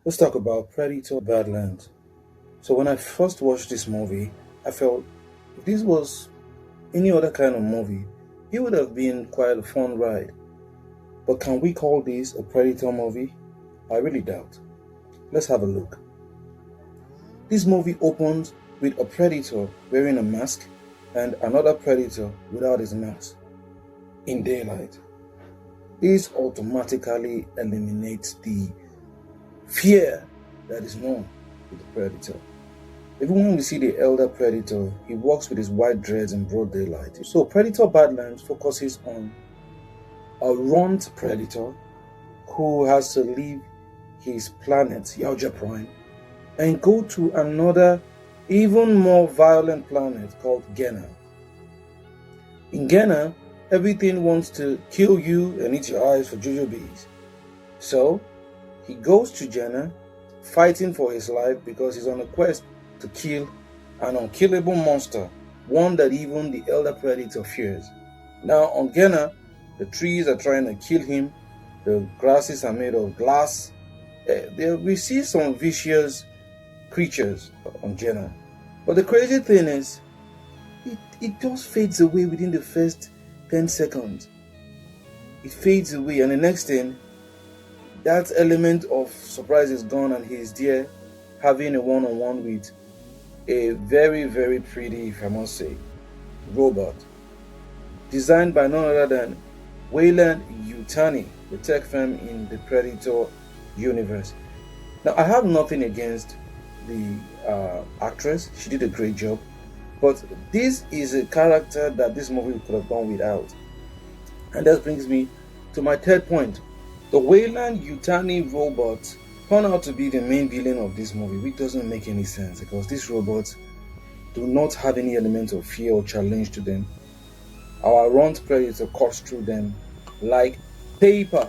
Let's talk about Predator Badlands. So when I first watched this movie, I felt if this was any other kind of movie, it would have been quite a fun ride. But can we call this a Predator movie? I really doubt. Let's have a look. This movie opens with a predator wearing a mask and another predator without his mask in daylight. This automatically eliminates the fear that is known with the predator. Even when we see the elder predator, he walks with his white dreads in broad daylight. So Predator Badlands focuses on a runt predator who has to leave his planet, Yaoja Prime, and go to another, even more violent planet called Genna. In Genna, everything wants to kill you and eat your eyes for jujubes. So, he goes to Genna, fighting for his life because he's on a quest to kill an unkillable monster, one that even the elder predator fears. Now, on Genna, the trees are trying to kill him, the grasses are made of glass. We see some vicious creatures on Jenna. But the crazy thing is, it just fades away within the first 10 seconds. It fades away, and the next thing, that element of surprise is gone, and he's there having a one-on-one with a very, very pretty, if I must say, robot. Designed by none other than Wayland Yutani, the tech firm in the Predator universe. Now, I have nothing against the actress. She did a great job, but this is a character that this movie could have gone without. And that brings me to my third point. The Wayland Yutani robots turn out to be the main villain of this movie, which doesn't make any sense because these robots do not have any element of fear or challenge to them. Our runt predator cuts through them like paper.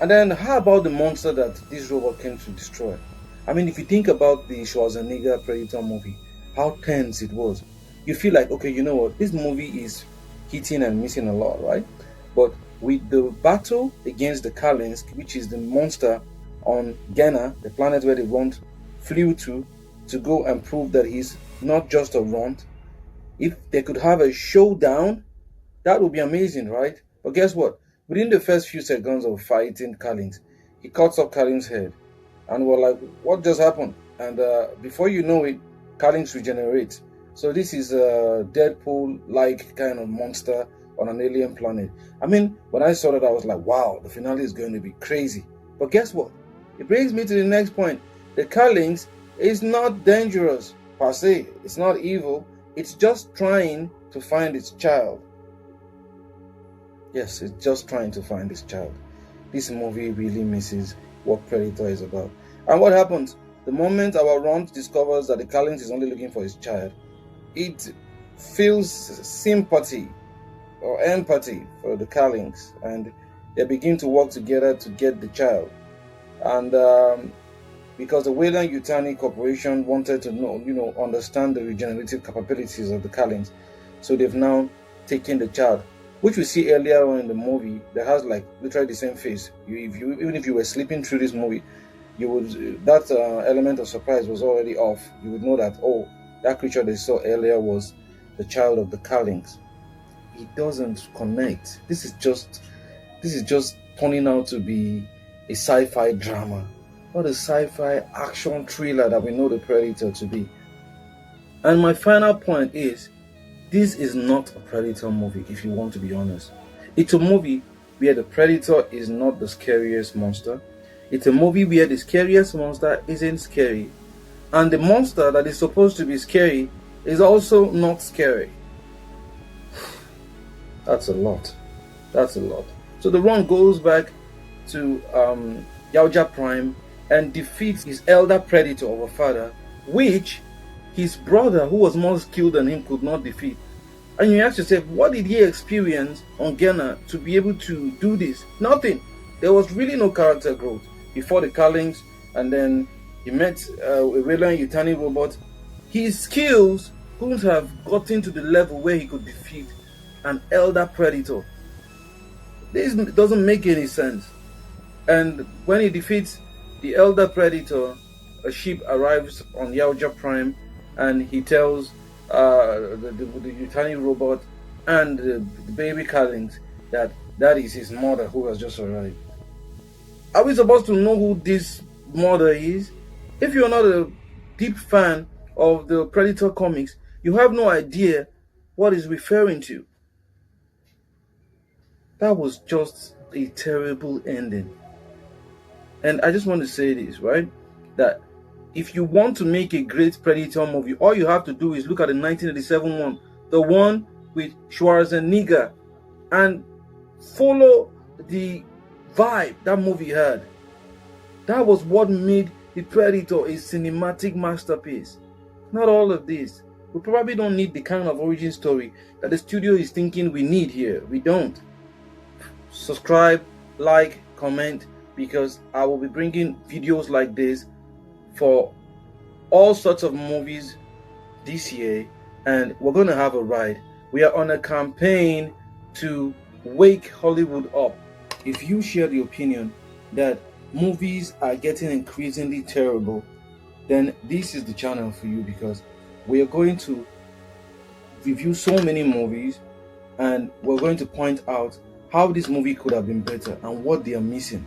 And then how about the monster that this robot came to destroy? I mean, if you think about the Schwarzenegger Predator movie, how tense it was, you feel like, okay, you know what, this movie is hitting and missing a lot, right? But with the battle against the Kalinsk, which is the monster on Genna, the planet where the runt flew to go and prove that he's not just a runt, if they could have a showdown, that would be amazing, right? But guess what? Within the first few seconds of fighting Kalinsk, he cuts off Kalinsk's head. And we're like, what just happened? And before you know it, Kalinsk regenerates. So this is a Deadpool-like kind of monster on an alien planet. I mean, when I saw that, I was like, wow, the finale is going to be crazy. But guess what? It brings me to the next point. The Kalinsk is not dangerous per se. It's not evil. It's just trying to find its child. Yes, it's just trying to find its child. This movie really misses what Predator is about. And what happens? The moment our runt discovers that the Kalinsk is only looking for his child, it feels sympathy or empathy for the Kalinsk, and they begin to work together to get the child. And because the Wayland Yutani Corporation wanted to understand the regenerative capabilities of the Kalinsk, so they've now taken the child, which we see earlier on in the movie, that has like literally the same face. Even if you were sleeping through this movie, you would that element of surprise was already off. You would know that, oh, that creature they saw earlier was the child of the Kalinsk. It doesn't connect. This is just turning out to be a sci-fi drama, not a sci-fi action thriller that we know the Predator to be. And my final point is, this is not a Predator movie, if you want to be honest. It's a movie where the Predator is not the scariest monster. It's a movie where the scariest monster isn't scary. And the monster that is supposed to be scary is also not scary. That's a lot. So the run goes back to Yaoja Prime and defeats his elder predator of a father, which his brother, who was more skilled than him, could not defeat. And you ask yourself, what did he experience on Genna to be able to do this? Nothing. There was really no character growth before the Kalinsk, and then he met a Wayland Yutani robot. His skills couldn't have gotten to the level where he could defeat an elder predator. This doesn't make any sense. And when he defeats The elder predator, a ship arrives on Yaoja Prime, and he tells the tiny robot and the baby Carlings that that is his mother who has just arrived. Are we supposed to know who this mother is? If you're not a deep fan of the Predator comics, you have no idea what is referring to. That was just a terrible ending. And I just want to say this, right? That if you want to make a great Predator movie, all you have to do is look at the 1987 one, the one with Schwarzenegger, and follow the vibe that movie had. That was what made The Predator a cinematic masterpiece. Not all of this. We probably don't need the kind of origin story that the studio is thinking we need here. We don't. Subscribe, like, comment, because I will be bringing videos like this for all sorts of movies this year, and we're going to have a ride. We are on a campaign to wake Hollywood up. If you share the opinion that movies are getting increasingly terrible, then this is the channel for you, because we are going to review so many movies and we're going to point out how this movie could have been better and what they are missing.